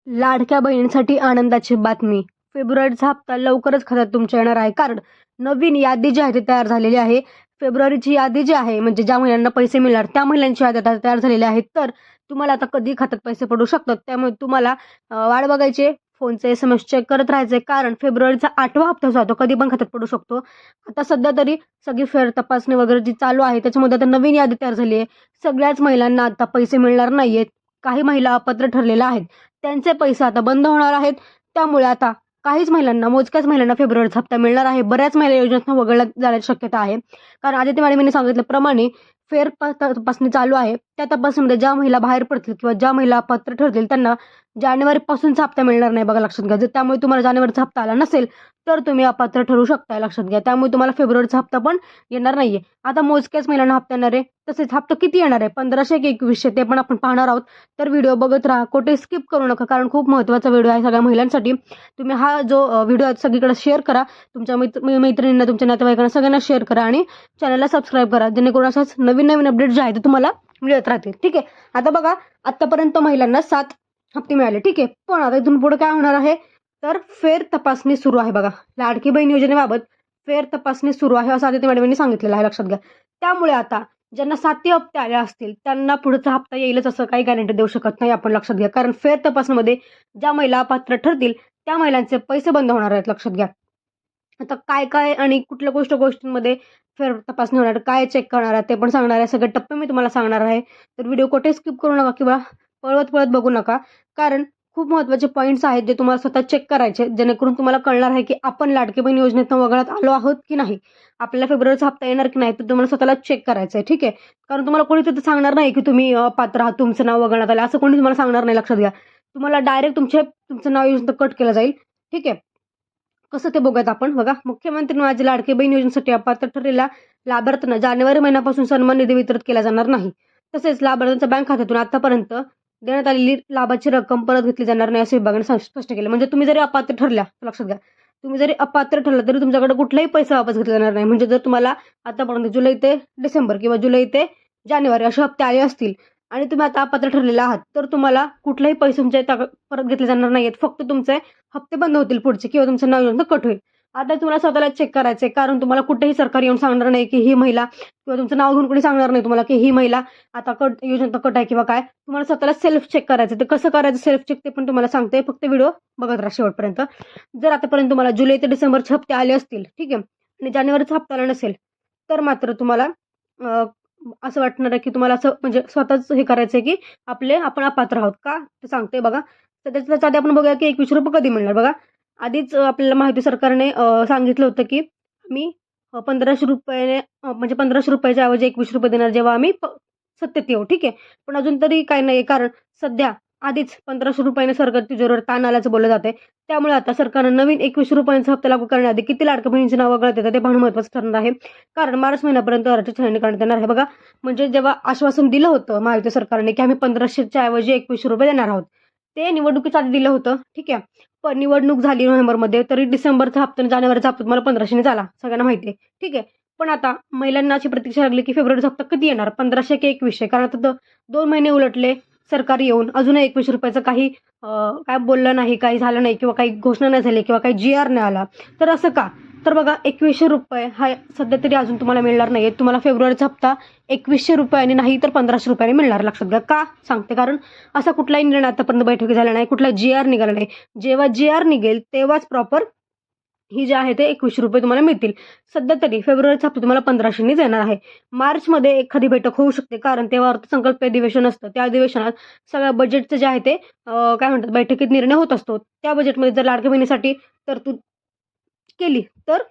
लाडक्या बहिणींसाठी आनंदाची बातमी. फेब्रुवारीचा हप्ता लवकरच खात्यात तुमच्या येणार आहे. कारण नवीन यादी जी आहे ती तयार झालेली आहे. फेब्रुवारीची यादी जी आहे म्हणजे ज्या महिलांना पैसे मिळणार त्या महिलांची यादी आता तयार झालेली आहे. तर तुम्हाला आता कधी खात्यात पैसे पडू शकतात. त्यामुळे तुम्हाला वाट बघायची, फोनचे SMS चेक करत राहायचे. कारण फेब्रुवारीचा 8वा हप्ता जो आहे तो कधी पण खात्यात पडू शकतो. आता सध्या तरी सगळी फेर तपासणी वगैरे जी चालू आहे त्याच्यामध्ये आता नवीन यादी तयार झाली आहे. सगळ्याच महिलांना आता पैसे मिळणार नाहीयेत. काही महिला अपात्र ठरलेल्या आहेत. त्यांचे पैसे आता बंद होणार आहेत. त्यामुळे आता काहीच महिलांना, मोजक्याच महिलांना फेब्रुवारीचा हप्ता मिळणार आहे. बऱ्याच महिला योजनेतून वगळल्या जाण्याची शक्यता आहे. कारण आदित्य मॅडमने सांगितल्याप्रमाणे तपासणी चालू आहे. त्या तपासणीमध्ये ज्या महिला बाहेर पडतील किंवा ज्या महिला अपात्र ठरतील त्यांना जानेवारीपासूनचा हप्ता मिळणार नाही बघा, लक्षात घ्या. जर त्यामुळे तुम्हाला जानेवारीचा हप्ता आला नसेल तर तुम्ही अपात्र ठरू शकता, लक्षात घ्या. त्यामुळे तुम्हाला फेब्रुवारीचा हप्ता पण येणार नाहीये. आता मोजक्याच महिलांना हप्ता येणार आहे. तसेच हप्ता किती येणार आहे, 1500 की 2100 ते पण आपण पाहणार आहोत. तर व्हिडिओ बघत राहा, कुठे स्किप करू नका. कारण खूप महत्त्वाचा व्हिडिओ आहे सगळ्या महिलांसाठी. तुम्ही हा जो व्हिडिओ आहे सगळीकडे शेअर करा. तुमच्या मैत्रिणींना, तुमच्या नातेवाईकांना सगळ्यांना शेअर करा आणि चॅनलला सबस्क्राईब करा, जेणेकरून अशाच नवीन नवीन अपडेट जे आहे ते तुम्हाला मिळत राहतील. ठीक आहे. आता बघा, आतापर्यंत महिलांना 7 हप्ते मिळाले. ठीक आहे. पण आता इथून पुढे काय होणार आहे, तर फेर तपासणी सुरू आहे बघा. लाडकी बहीण योजनेबाबत फेर तपासणी सुरू आहे असं आदित्य मॅडमांनी सांगितलेलं आहे, लक्षात घ्या. त्यामुळे आता ज्यांना 7 हप्ते आले असतील त्यांना पुढचा हप्ता येईलच असं काही गॅरंटी देऊ शकत नाही आपण, लक्षात घ्या. कारण फेर तपासणीमध्ये ज्या महिला पात्र ठरतील त्या महिलांचे पैसे बंद होणार आहेत, लक्षात घ्या. आता काय काय आणि कुठल्या गोष्टींमध्ये फेर तपासणी होणार, काय चेक करणार आहे ते पण सांगणार आहे. सगळे टप्पे मी तुम्हाला सांगणार आहे. तर व्हिडिओ कुठे स्किप करू नका किंवा पळवत पळत बघू नका. कारण खूप महत्त्वाचे पॉईंट्स आहेत जे तुम्हाला स्वतः चेक करायचे, जेणेकरून तुम्हाला कळणार आहे की आपण लाडकी बहीण योजनेतून वगळत आलो आहोत की नाही, आपल्याला फेब्रुवारीचा हप्ता येणार की नाही. तर तुम्हाला स्वतःला चेक करायचं आहे. ठीक आहे. कारण तुम्हाला कोणी तिथे सांगणार नाही की तुम्ही पात्र आहात, तुमचं नाव वगळण्यात आलं, असं कोणी तुम्हाला सांगणार नाही, लक्षात घ्या. तुम्हाला डायरेक्ट तुमचं नाव योजनेत कट केलं जाईल. ठीक आहे. कसं ते बघूयात आपण. बघा, मुख्यमंत्री माझी लाडकी बहीण योजनेसाठी अपात्र ठरलेल्या लाभार्थ्यांना जानेवारी महिन्यापासून सन्मान निधी वितरित केला जाणार नाही. तसेच लाभार्थ्यांच्या बँक खात्यातून आतापर्यंत देण्यात आलेली लाभाची रक्कम परत घेतली जाणार नाही असं विभागाने स्पष्ट केलं. म्हणजे तुम्ही जरी अपात्र ठरल्या, लक्षात घ्या, तुम्ही जरी अपात्र ठरला तरी तुमच्याकडे कुठलाही पैसा वापस घेतला जाणार नाही. म्हणजे जर तुम्हाला आतापर्यंत जुलै ते डिसेंबर किंवा जुलै ते जानेवारी असे हप्ते आले असतील आणि तुम्ही आता अपात्र ठरलेला आहात, तर तुम्हाला कुठलाही पैसे तुमच्या परत घेतले जाणार नाहीत. फक्त तुमचे हप्ते बंद होतील पुढचे किंवा तुमचं नाव योजना कट होईल. आता तुम्हाला स्वतःला चेक करायचंय. कारण तुम्हाला कुठेही सरकार येऊन सांगणार नाही की ही महिला, किंवा तुमचं नाव घेऊन कोणी सांगणार नाही तुम्हाला की ही महिला आता योजनेत कट आहे किंवा काय. तुम्हाला स्वतःला सेल्फ चेक करायचं. ते कसं करायचं सेल्फ चेक ते पण तुम्हाला सांगते. फक्त व्हिडिओ बघत राहा शेवटपर्यंत. जर आतापर्यंत तुम्हाला जुलै ते डिसेंबरचे हप्ते आले असतील, ठीक आहे, आणि जानेवारीचा हप्ता आला नसेल, तर मात्र तुम्हाला असं वाटणार आहे की तुम्हाला असं म्हणजे स्वतःच हे करायचंय की आपण अपात्र आहोत का, ते सांगते बघा. तर त्याच्या आधी आपण बघूया की 21 रुपये कधी मिळणार. बघा, आधीच आपल्याला माहिती सरकारने सांगितलं होतं की आम्ही 1500 रुपयाने म्हणजे 1500 रुपयाच्या ऐवजी 21 रुपये देणार जेव्हा आम्ही सत्तेत येऊ. ठीक आहे. पण अजून तरी काही नाही, कारण सध्या आधीच 1500 रुपयाने सरकार तिजोरीवर ताण आल्याचं बोललं जाते. त्यामुळे आता सरकारनं नवीन 21 रुपयांचा हप्ता लागू करण्याआधी किती लाडक्या बहिणींची नाव वगळत येतात ते पाहणं महत्त्वाचं ठरणार आहे. कारण मार्च महिन्यापर्यंत अर्जाची छाननी करण्यात येणार आहे. बघा, म्हणजे जेव्हा आश्वासन दिलं होतं महायुती सरकारने की आम्ही 1500च्या ऐवजी 21 रुपये देणार आहोत, ते निवडणुकीच्या आधी दिलं होतं. ठीक आहे. पण निवडणूक झाली नोव्हेंबरमध्ये, तरी डिसेंबरचा हप्ता आणि जानेवारीचा हप्ता तुम्हाला 1500ने झाला, सगळ्यांना माहिती आहे. ठीक आहे. पण आता महिलांना अशी प्रतीक्षा लागली की फेब्रुवारीचा हप्ता कधी येणार, 1500 की 2100. कारण आता 2 महिने उलटले सरकार येऊन, अजूनही 21 रुपयाचं काही काय बोललं नाही, काही झालं नाही किंवा काही घोषणा नाही झाली किंवा काही GR नाही आला. तर असं का? तर बघा, 2100 रुपये हा सध्या तरी अजून तुम्हाला मिळणार नाही. तुम्हाला फेब्रुवारीचा हप्ता 2100 रुपयाने नाही तर 1500 रुपयाने मिळणार, लक्षात घ्या. का सांगते, कारण असा कुठलाही निर्णय आतापर्यंत बैठकी झाला नाही, कुठला GR निघाला नाही. जेव्हा GR निघेल तेव्हाच प्रॉपर ही जे आहे ते 21 रुपये तुम्हाला मिळतील. सध्या तरी फेब्रुवारीचा हप्ता तुम्हाला 1500नेच येणार आहे. मार्चमध्ये एखादी बैठक होऊ शकते, कारण तेव्हा अर्थसंकल्प अधिवेशन असतं. त्या अधिवेशनात सगळ्या बजेटचं जे आहे ते काय म्हणतात, बैठकीत निर्णय होत असतो. त्या बजेटमध्ये जर लाडक्या बहिणीसाठी तरतूद केली तर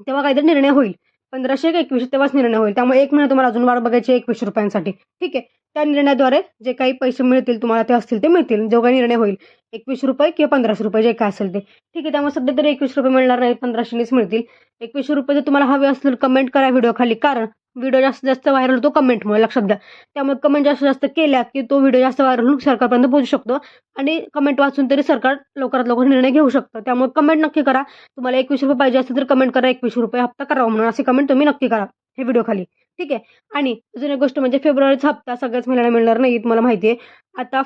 तेव्हा काहीतरी निर्णय होईल. 1500 का 2100 तेव्हाच निर्णय होईल. त्यामुळे 1 महिना तुम्हाला अजून वाट बघायची 21 रुपयांसाठी. ठीक आहे. त्या निर्णयाद्वारे जे काही पैसे मिळतील तुम्हाला ते असतील ते मिळतील. जो काही निर्णय होईल 21 रुपये किंवा 1500 रुपये जे काय असेल ते. ठीक आहे. त्यामुळे सध्या तरी 21 रुपये मिळणार नाही, 1500नेच मिळतील. 21 रुपये जर तुम्हाला हवे असतील कमेंट करा व्हिडिओ खाली. कारण व्हिडिओ जास्तीत जास्त व्हायरल होतो कमेंटमुळे, लक्षात घ्या. त्यामुळे कमेंट जास्तीत जास्त केल्या की तो व्हिडिओ जास्त व्हायरल होऊन सरकारपर्यंत पोहोचू शकतो आणि कमेंट वाचून तरी सरकार लवकरात लवकर निर्णय घेऊ शकतं. त्यामुळे कमेंट नक्की करा. तुम्हाला 21 रुपये पाहिजे असतील तर कमेंट करा 21 रुपये हप्ता करावा म्हणून, असे कमेंट तुम्ही नक्की करा हे व्हिडिओ खाली. ठीक आहे. आणि अजून एक गोष्ट म्हणजे फेब्रुवारीचा हप्ता सगळ्याच महिलांना मिळणार नाही, तुम्हाला माहिती आहे. आता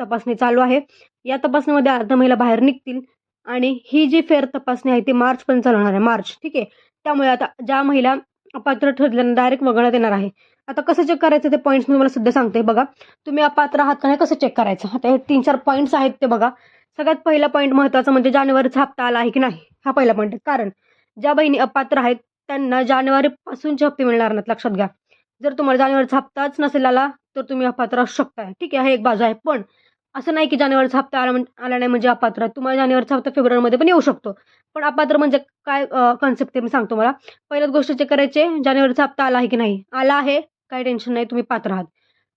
तपासणी चालू आहे. या तपासणीमध्ये अर्ध्या महिला बाहेर निघतील आणि ही जी फेर तपासणी आहे ती मार्चपर्यंत चालणार आहे, मार्च. ठीक आहे. त्यामुळे आता ज्या महिला अपात्र ठरल्यानं डायरेक्ट वगळण्यात येणार आहे. आता कसं चेक करायचं ते पॉईंट्स मी तुम्हाला सध्या सांगते. बघा, तुम्ही अपात्र आहात का नाही कसं चेक करायचं. आता हे 3-4 पॉईंट्स आहेत ते बघा. सगळ्यात पहिला पॉईंट महत्त्वाचा म्हणजे जानेवारीचा हप्ता आला आहे की नाही, हा पहिला पॉईंट आहे. कारण ज्या बहिणी अपात्र आहेत त्यांना जानेवारीपासूनचे हप्ते मिळणार नाहीत, लक्षात घ्या. जर तुम्हाला जानेवारीचा हप्ताच नसेल आला तर तुम्ही अपात्र असू शकताय. ठीक आहे, हे एक बाजू आहे. पण असं नाही की जानेवारीचा हप्ता आला नाही म्हणजे अपात्र आहे. तुम्हाला जानेवारीचा हप्ता फेब्रुवारीमध्ये पण येऊ शकतो. पण अपात्र म्हणजे काय कन्सेप्ट आहे मी सांगतो मला. पहिल्याच गोष्ट चेक करायचे, जानेवारीचा हप्ता आला आहे की नाही. आला आहे, काही टेन्शन नाही, तुम्ही पात्र आहात.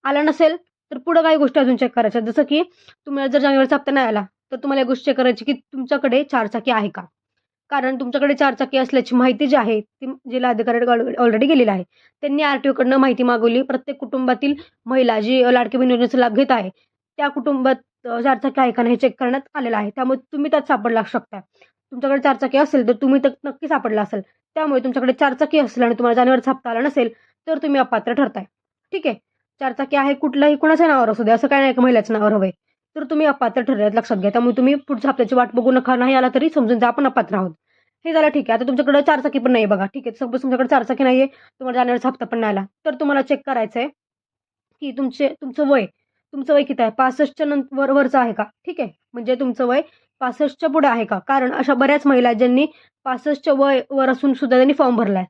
आला नसेल तर पुढं काही गोष्टी अजून चेक करायच्या. जसं की तुम्हाला जर जानेवारीचा हप्ता नाही आला तर तुम्हाला एक गोष्ट चेक करायची की तुमच्याकडे 4 चाकी आहे का. कारण तुमच्याकडे 4 चाकी असल्याची माहिती जी आहे ती जिल्हा अधिकाऱ्याकडे ऑलरेडी गेलेली आहे. त्यांनी आर-टी-ओकडनं माहिती मागवली. प्रत्येक कुटुंबातील महिला जी लाडकी बहीण योजनेचा लाभ घेत आहे, त्या कुटुंबात 4 चाकी आहे का नाही हे चेक करण्यात आलेलं आहे. त्यामुळे तुम्ही त्यात सापडला शकता. तुमच्याकडे 4 चाकी असेल तर तुम्ही तर नक्की सापडला असेल. त्यामुळे तुमच्याकडे 4 चाकी असेल आणि तुम्हाला जानेवारीचा हप्ता आला नसेल तर तुम्ही अपात्र ठरताय. ठीक आहे. 4 चाकी आहे, कुठल्याही कोणाच्या नावावर असू दे, असं काही नाही की महिलाच्या नावावर हवंय. तर तुम्ही अपात्र ठरलेत, लक्षात घ्या. त्यामुळे तुम्ही पुढच्या हप्त्याची वाट बघू नका. नाही आला तरी समजून जा आपण अपात्र आहोत. हे झालं, ठीक आहे. आता तुमच्याकडे 4 चाकी पण नाही बघा. ठीक आहे. सपोज तुमच्याकडे 4 चाकी नाहीये, तुम्हाला जानेवारीचा हप्ता पण नाही आला. तर तुम्हाला चेक करायचंय की तुमचं वय किती आहे? 65च्या वरचं आहे का? ठीक आहे. म्हणजे तुमचं वय 65च्या पुढे आहे का? कारण अशा बऱ्याच महिला आहेत ज्यांनी 65च्या वर असून सुद्धा त्यांनी फॉर्म भरलाय.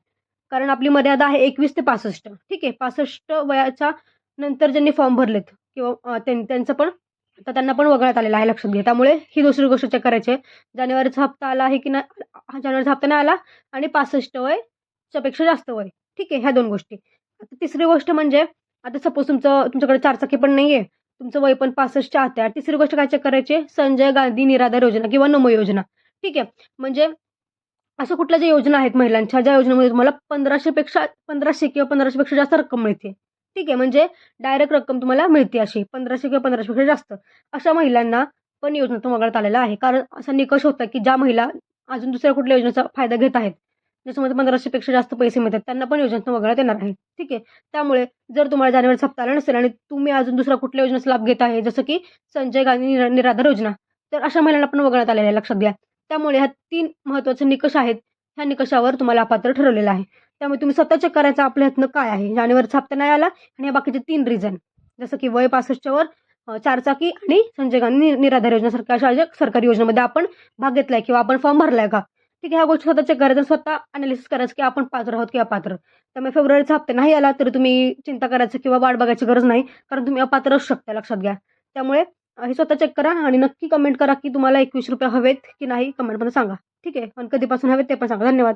कारण आपली मर्यादा आहे 21 ते 65. ठीक आहे. 65 वयाच्या नंतर ज्यांनी फॉर्म भरलेत किंवा त्यांचं पण आता त्यांना पण वगळण्यात आलेलं आहे, लक्षात घ्या. त्यामुळे ही दुसरी गोष्ट चेक करायची आहे. जानेवारीचा हप्ता आला आहे की नाही, जानेवारीचा हप्ता नाही आला आणि 65 वयच्या पेक्षा जास्त वय. ठीक आहे. ह्या 2 गोष्टी. आता तिसरी गोष्ट म्हणजे आता सपोज तुमच्याकडे 4 चाकी पण नाहीये, तुमचं वय पण 65च्या आत आहे. तिसरी गोष्ट काय चेक करायची आहे, संजय गांधी निराधार योजना किंवा नमो योजना. ठीक आहे. म्हणजे असं कुठल्या ज्या योजना आहेत महिलांच्या, ज्या योजनेमध्ये तुम्हाला 1500 किंवा 1500 पेक्षा जास्त रक्कम मिळते. ठीक आहे. म्हणजे डायरेक्ट रक्कम तुम्हाला मिळते अशी 1500 किंवा 1500 पेक्षा जास्त. अशा महिलांना पण योजनेतून वगळण्यात आलेला आहे. कारण असा निकष होता की ज्या महिला अजून दुसऱ्या कुठल्या योजनेचा फायदा घेत आहेत, ज्याच्यामध्ये 1500 पेक्षा जास्त पैसे मिळतात, त्यांना पण योजनेतून वगळण्यात येणार आहे. ठीक आहे. त्यामुळे जर तुम्हाला जानेवारीचा हप्ता आला नसेल आणि तुम्ही अजून दुसऱ्या कुठल्या योजनेचा लाभ घेत आहे, जसं की संजय गांधी निराधार योजना, तर अशा महिलांना पण वगळण्यात आलेलं आहे, लक्षात घ्या. त्यामुळे ह्या 3 महत्त्वाचे निकष आहेत. ह्या निकषावर तुम्हाला अपात्र ठरवलेलं आहे. त्यामुळे तुम्ही स्वतः चेक करायचं आपल्या हातनं काय आहे. जानेवारीचा हप्ता नाही आला आणि या बाकीचे 3 रिझन, जसं की वय 65च्या वर, 4 चाकी आणि संजय गांधी निराधार योजनेसारख्या अशा ज्या सरकारी योजनेमध्ये आपण भाग घेतलाय किंवा आपण फॉर्म भरलाय का. ठीक आहे. ह्या गोष्टी स्वतः चेक करायचं, स्वतः अनालिसिस करायचं की आपण पात्र आहोत की अपात्र. त्यामुळे फेब्रुवारीचा हप्ता नाही आला तरी तुम्ही चिंता करायचं किंवा वाट बघायची गरज नाही. कारण तुम्ही अपात्र असू शकता, लक्षात घ्या. त्यामुळे हे स्वतः चेक करा आणि नक्की कमेंट करा की तुम्हाला ₹21 हवेत की नाही, कमेंटमध्ये सांगा. ठीक आहे. आणि कधीपासून हवेत ते पण सांगा. धन्यवाद.